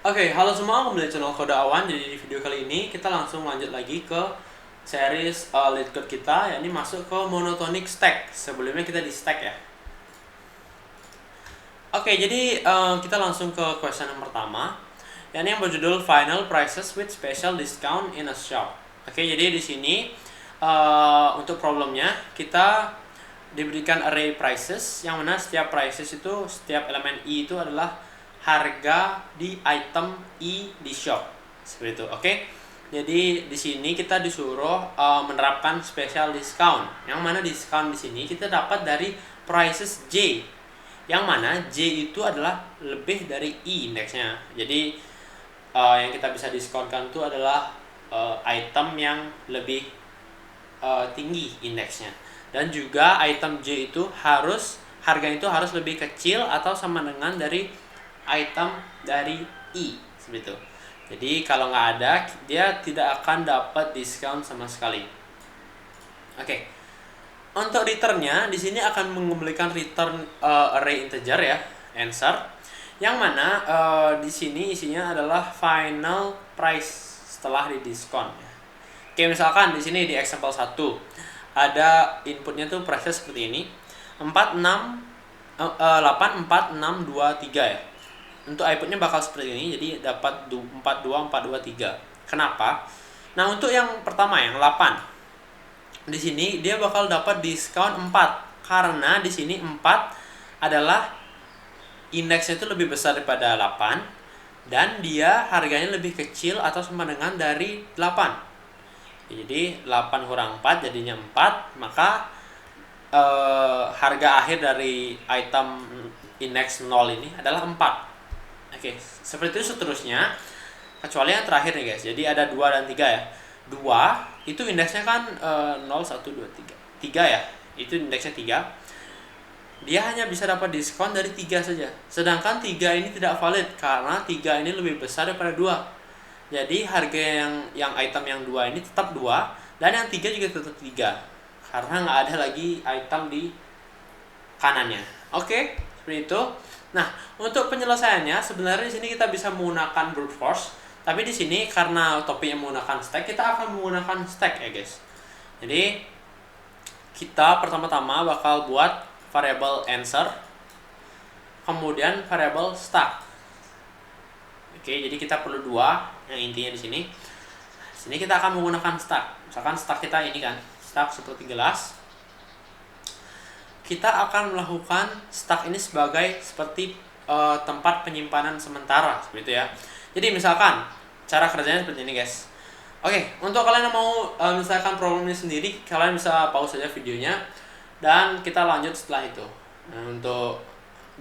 Oke, halo semua, kembali di channel Kode Awan. Jadi di video kali ini kita langsung lanjut lagi ke series lead code kita, yakni masuk ke monotonic stack. Sebelumnya kita di stack ya. Oke, jadi kita langsung ke question yang pertama, yakni yang berjudul Final Prices with Special Discount in a Shop. Oke, jadi di sini untuk problemnya kita diberikan array prices, yang mana setiap prices itu, setiap elemen i itu adalah harga di item i di shop, seperti itu. Oke, jadi di sini kita disuruh menerapkan special discount, yang mana discount di sini kita dapat dari prices j, yang mana j itu adalah lebih dari i indeksnya. Jadi yang kita bisa diskonkan itu adalah item yang lebih tinggi indeksnya, dan juga item j itu harganya itu harus lebih kecil atau sama dengan dari item dari i, seperti itu. Jadi kalau nggak ada, dia tidak akan dapat diskon sama sekali. Oke. Untuk returnnya di sini akan mengembalikan return array integer ya, answer, yang mana di sini isinya adalah final price setelah didiskon ya. Oke, misalkan di sini di example 1 ada inputnya tuh price seperti ini, 8, 4, 6, 2, 3 ya. Untuk outputnya bakal seperti ini, jadi dapat 4, 2, 4, 2, 3. Kenapa? Nah, untuk yang pertama yang 8, di sini dia bakal dapat diskon 4 karena di sini 4 adalah indeksnya itu lebih besar daripada 8 dan dia harganya lebih kecil atau sama dengan dari 8. Jadi 8 kurang 4 jadinya 4, maka harga akhir dari item indeks 0 ini adalah 4. Oke, seperti itu seterusnya, kecuali yang terakhir nih guys. Jadi ada 2 dan 3 ya. 2 itu indeksnya kan 0, 1, 2, 3 3 ya, itu indeksnya 3. Dia hanya bisa dapat diskon dari 3 saja. Sedangkan 3 ini tidak valid karena 3 ini lebih besar daripada 2. Jadi harga yang item yang 2 ini tetap 2, dan yang 3 juga tetap 3 karena nggak ada lagi item di kanannya. Oke, seperti itu. Nah, untuk penyelesaiannya sebenarnya di sini kita bisa menggunakan brute force, tapi di sini karena topiknya menggunakan stack, kita akan menggunakan stack ya guys. Jadi kita pertama-tama bakal buat variable answer, kemudian variable stack. Oke, jadi kita perlu 2 yang intinya di sini. Di sini kita akan menggunakan stack. Misalkan stack kita ini kan, stack seperti gelas. Kita akan melakukan stack ini sebagai seperti tempat penyimpanan sementara, seperti itu ya. Jadi misalkan cara kerjanya seperti ini guys. Oke, untuk kalian yang mau misalkan problem ini sendiri, kalian bisa pause saja videonya dan kita lanjut setelah itu. Nah, untuk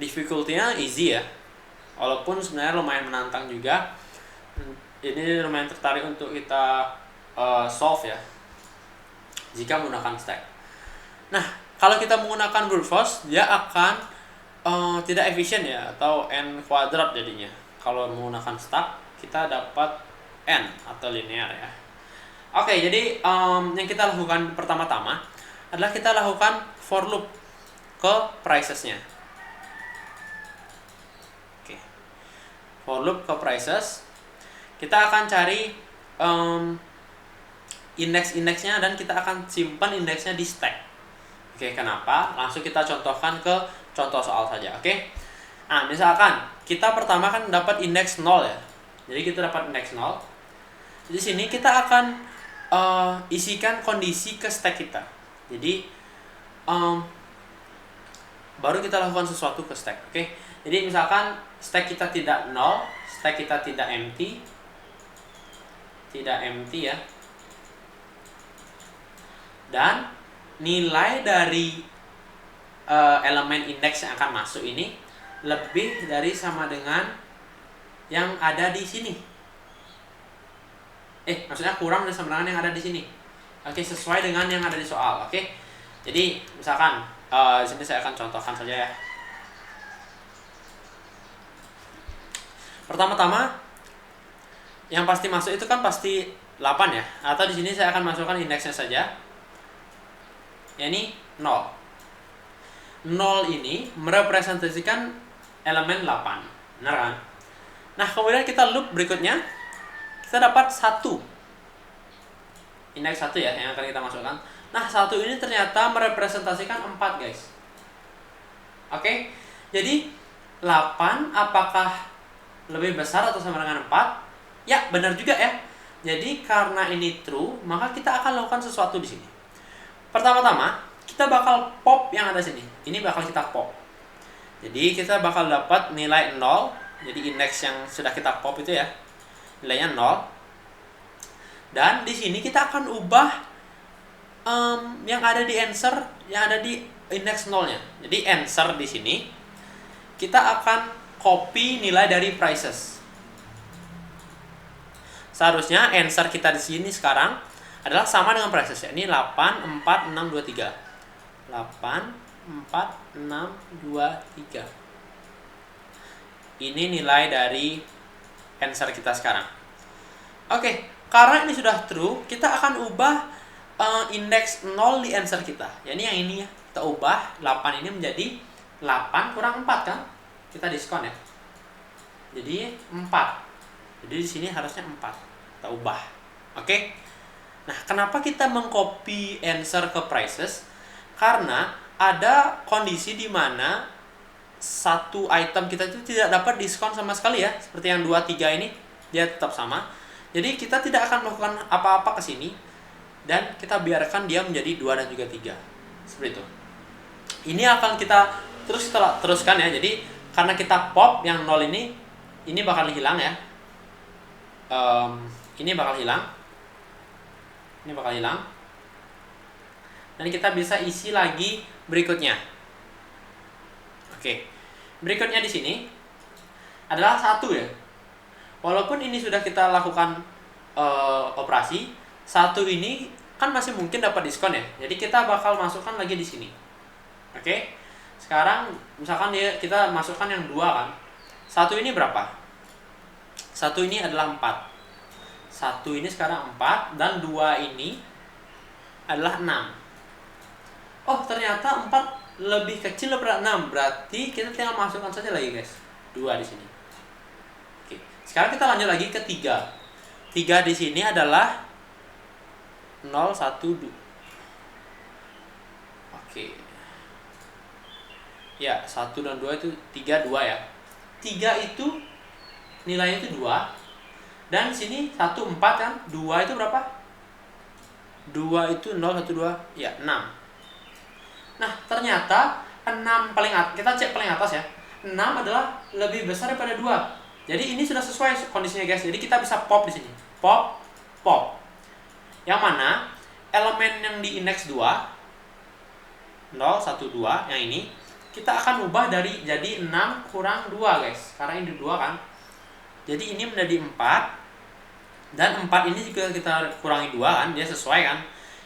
difficulty-nya easy ya, walaupun sebenarnya lumayan menantang juga. Ini lumayan tertarik untuk kita solve ya, jika menggunakan stack. Nah, kalau kita menggunakan brute force, dia akan tidak efisien ya, atau n kuadrat jadinya. Kalau menggunakan stack, kita dapat n atau linear ya. Oke, jadi yang kita lakukan pertama-tama adalah kita lakukan for loop ke prices-nya. Oke, for loop ke prices. Kita akan cari indeks-indeksnya dan kita akan simpan indeksnya di stack. Oke, kenapa? Langsung kita contohkan ke contoh soal saja, oke? Nah, misalkan kita pertama kan dapat indeks 0 ya. Jadi kita dapat indeks 0. Di sini kita akan isikan kondisi ke stack kita. Jadi baru kita lakukan sesuatu ke stack, oke? Jadi misalkan stack kita tidak 0, stack kita tidak empty ya. Dan nilai dari elemen indeks yang akan masuk ini lebih dari sama dengan yang ada di sini. Maksudnya kurang dari sama dengan yang ada di sini. Oke, sesuai dengan yang ada di soal. Oke. Jadi misalkan di sini saya akan contohkan saja ya. Pertama-tama yang pasti masuk itu kan pasti 8 ya. Atau di sini saya akan masukkan indeksnya saja. Ini 0. 0 ini merepresentasikan elemen 8. Benar kan? Nah, kemudian kita loop berikutnya, kita dapat 1. Indeks 1 ya, yang akan kita masukkan. Nah, 1 ini ternyata merepresentasikan 4, guys. Oke, jadi 8 apakah lebih besar atau sama dengan 4? Ya, benar juga ya. Jadi, karena ini true, maka kita akan lakukan sesuatu di sini. Pertama-tama, kita bakal pop yang ada sini. Ini bakal kita pop. Jadi, kita bakal dapat nilai 0. Jadi, indeks yang sudah kita pop itu ya, nilainya 0. Dan di sini kita akan ubah yang ada di answer, yang ada di indeks 0-nya. Jadi, answer di sini, kita akan copy nilai dari prices. Seharusnya answer kita di sini sekarang adalah sama dengan prices ya. Ini 8, 4, 6, 2, 3. 8, 4, 6, 2, 3. Ini nilai dari answer kita sekarang. Oke, karena ini sudah true, kita akan ubah indeks 0 di answer kita. Ya, ini yang ini ya. Kita ubah 8 ini menjadi 8 kurang 4 kan? Kita diskon ya. Jadi 4. Jadi di sini harusnya 4. Kita ubah. Oke. Nah, kenapa kita mengcopy answer ke prices? Karena ada kondisi di mana satu item kita itu tidak dapat diskon sama sekali ya. Seperti yang 2, 3 ini, dia tetap sama. Jadi kita tidak akan melakukan apa-apa ke sini dan kita biarkan dia menjadi 2 dan juga 3. Seperti itu. Ini akan kita teruskan ya. Jadi karena kita pop yang 0 ini bakal hilang ya. Ini bakal hilang. Ini bakal hilang. Dan kita bisa isi lagi berikutnya. Oke. Berikutnya di sini adalah 1 ya. Walaupun ini sudah kita lakukan operasi, 1 ini kan masih mungkin dapat diskon ya. Jadi kita bakal masukkan lagi di sini. Oke. Sekarang misalkan kita masukkan yang 2 kan. 1 ini berapa? 1 ini adalah 4. 1 ini sekarang 4 dan 2 ini adalah 6. Oh, ternyata 4 lebih kecil daripada 6. Berarti kita tinggal masukkan saja lagi, guys. 2 di sini. Oke. Sekarang kita lanjut lagi ke 3. 3 di sini adalah 0, 1, 2. Oke. Ya, 1 dan 2 itu 3, 2 ya. 3 itu nilainya itu 2. Dan sini 1, 4 kan. 2 itu berapa? 2 itu 0, 1, 2. Ya, 6. Nah, ternyata 6 paling atas. Kita cek paling atas ya. 6 adalah lebih besar daripada 2. Jadi ini sudah sesuai kondisinya, guys. Jadi kita bisa pop di sini. Pop, pop. Yang mana elemen yang di indeks 2 0, 1, 2 yang ini kita akan ubah jadi 6 kurang 2, guys. Karena ini 2 kan. Jadi ini menjadi 4. Dan 4 ini juga kita kurangi 2 kan. Dia sesuai kan.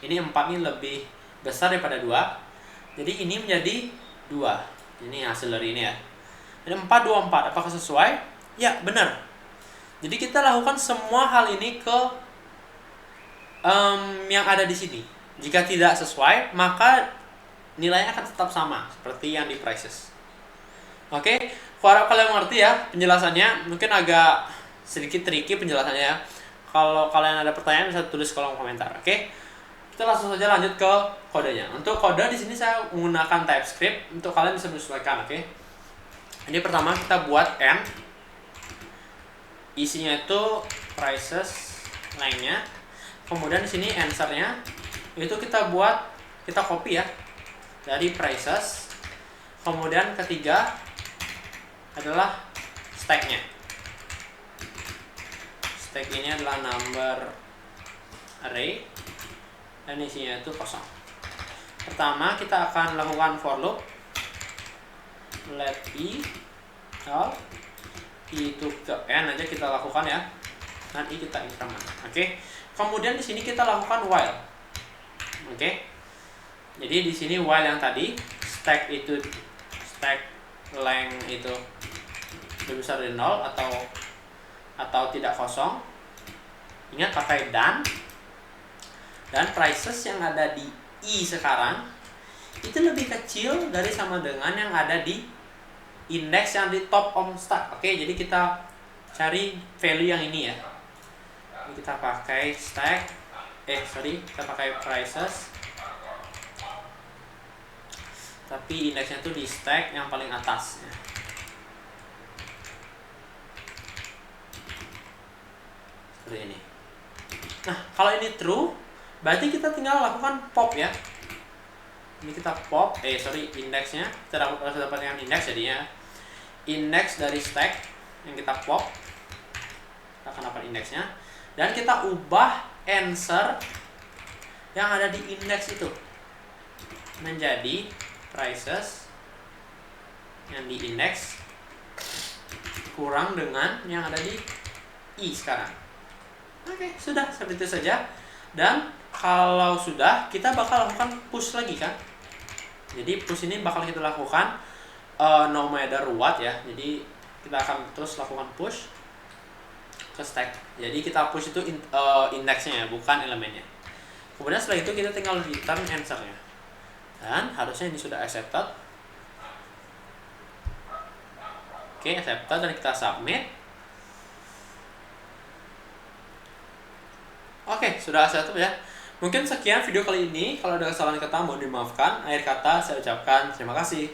Ini 4 ini lebih besar daripada 2. Jadi ini menjadi 2. Ini hasil dari ini ya. Jadi 4, 2, 4. Apakah sesuai? Ya, benar. Jadi kita lakukan semua hal ini ke yang ada di sini. Jika tidak sesuai, maka nilainya akan tetap sama seperti yang di prices. Oke, harap kalian mengerti ya penjelasannya. Mungkin agak sedikit tricky penjelasannya ya. Kalau kalian ada pertanyaan bisa tulis kolom komentar. Oke, kita langsung saja lanjut ke kodenya. Untuk kode di sini saya menggunakan TypeScript untuk kalian bisa menyesuaikan. Oke, ini pertama kita buat n, isinya itu prices lainnya. Kemudian di sini answernya itu kita copy ya dari prices. Kemudian ketiga adalah stacknya. Stack ini adalah number array dan isinya itu kosong. Pertama kita akan lakukan for loop, let i itu ke n aja kita lakukan ya, dan i kita increment. Oke. Kemudian di sini kita lakukan while. Oke. Jadi di sini while yang tadi stack length itu lebih besar dari 0 atau tidak kosong. Ingat pakai dan prices yang ada di i sekarang itu lebih kecil dari sama dengan yang ada di indeks yang di top of stack. Oke, jadi kita cari value yang ini ya. Ini kita pakai stack, kita pakai prices, tapi indeksnya tuh di stack yang paling atas ya. Seperti ini. Nah, kalau ini true, berarti kita tinggal lakukan pop ya. Ini kita pop, indeksnya kita dapatkan indeks jadinya. Indeks dari stack yang kita pop, kita akan dapat indeksnya, dan kita ubah answer yang ada di indeks itu menjadi prices yang di indeks kurang dengan yang ada di i sekarang. Oke, sudah seperti itu saja. Dan kalau sudah, kita bakal lakukan push lagi kan. Jadi push ini bakal kita lakukan no matter what ya. Jadi kita akan terus lakukan push ke stack. Jadi kita push itu indeksnya ya, bukan elemennya. Kemudian setelah itu kita tinggal return answernya. Dan harusnya ini sudah accepted. Oke, accepted dan kita submit. Oke, sudah accepted ya. Mungkin sekian video kali ini. Kalau ada kesalahan kata mohon dimaafkan. Akhir kata saya ucapkan terima kasih.